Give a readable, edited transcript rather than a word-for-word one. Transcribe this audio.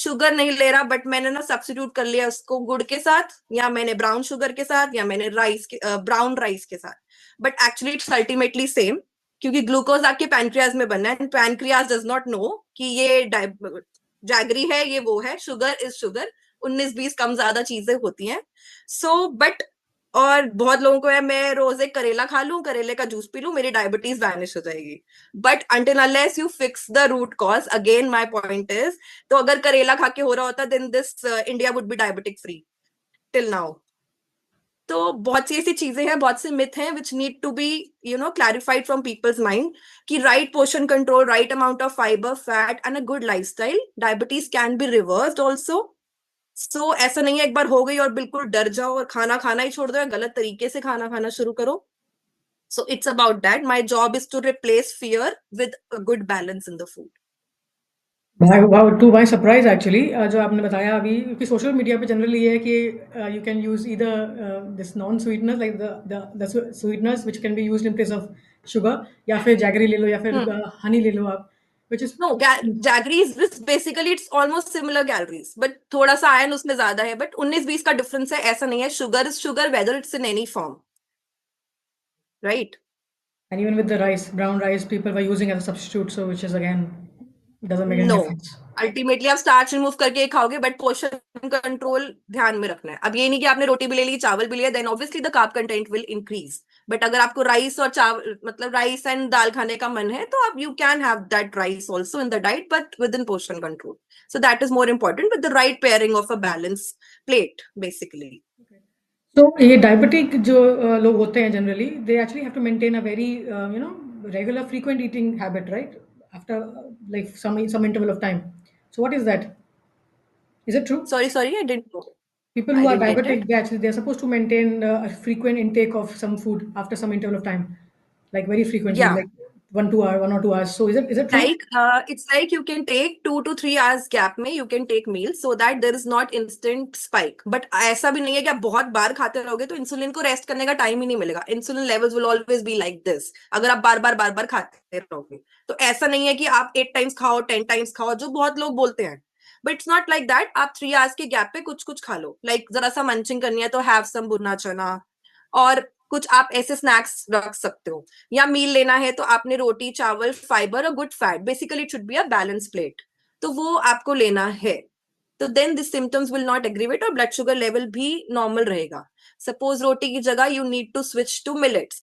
Sugar नहीं ले रहा, बट मैंने ना सब्स्टिट्यूट कर लिया उसको गुड़ के साथ, या मैंने ब्राउन शुगर के साथ, या मैंने ब्राउन राइस के साथ, but actually it's ultimately same, क्योंकि ग्लूकोज आपके पैनक्रियाज में बनना है, and pancreas does not know कि ये जैगरी है, ये वो है, शुगर इज शुगर, 19-20 कम ज्यादा चीजें होती हैं। सो बट और बहुत लोगों को है मैं रोज एक करेला खा लूं, करेले का जूस पी लूं, मेरी डायबिटीज वैनिश हो जाएगी। But until unless you fix the root cause, again my point is, तो अगर करेला खा के हो रहा होता then this India would be diabetic free till now. तो बहुत सी ऐसी चीजें हैं, बहुत से मिथ हैं which need to be clarified from people's mind, कि right portion control, right amount of fibre, fat and a good lifestyle, diabetes can be reversed also. So ऐसा नहीं है एक बार हो गई और बिल्कुल डर जाओ और खाना खाना ही छोड़ दो, या गलत तरीके से खाना खाना शुरू करो। So it's about that, my job is to replace fear with a good balance in the food. Wow, to my surprise actually जो आपने बताया अभी, क्योंकि सोशल मीडिया पे जनरली ये है कि you can use either this non sweeteners like the sweeteners which can be used in place of sugar, या फिर जैगरी ले लो, या फिर हनी ले लो आप, which is no, jaggeries basically it's almost similar calories, but थोड़ा सा आयन उसमें ज्यादा है, बट 19-20 का डिफरेंस है, ऐसा नहीं है। Sugar is sugar whether it's in any form, right? and even with the rice, brown rice people were using as a substitute, so which is again doesn't make any no, difference. Ultimately आप starch remove करके ही खाओगे, but portion control ध्यान में रखना है। अब ये नहीं कि आपने रोटी भी ले ली, चावल भी लिया, then obviously the carb content will increase. But अगर आपको राइस और चावल, मतलब राइस एंड दाल खाने का मन है, तो आप you can have that rice also in the diet, but within portion control. So that is more important, with the right pairing of a balance plate basically. तो ये डायबिटिक जो लोग होते हैं generally, they actually have to maintain a very regular frequent eating habit, right? After like some interval of time. So what is that? Is it true? Sorry sorry, I didn't know, People I who are didn't get diabetic, it. they're supposed to maintain a frequent intake of some food after some interval of time, like very frequently, या like 1 2 hour 1 or 2 hours. So is it true? it's like you can take 2 to 3 hours gap में you can take meals so that there is not instant spike, but ऐसा भी नहीं है कि आप बहुत बार खाते रहोगे तो इंसुलिन को रेस्ट करने का टाइम ही नहीं मिलेगा। Insulin levels will always be like this अगर आप बार बार खाते रहोगे। तो ऐसा नहीं है कि आप 8 टाइम्स खाओ, 10 टाइम्स खाओ, जो बहुत लोग बोलते हैं, but it's not like that. आप 3 आवर्स के गैप पे कुछ कुछ खा लो, लाइक जरा सा मंचिंग करनी है तो हैव सम भुना चना, और कुछ आप ऐसे स्नैक्स रख सकते हो। या मील लेना है तो आपने रोटी, चावल, फाइबर और good fat, basically it should be a balance plate, तो वो आपको लेना है। तो then this symptoms will not aggravate और ब्लड शुगर लेवल भी नॉर्मल रहेगा। सपोज रोटी की जगह you need to switch to millets.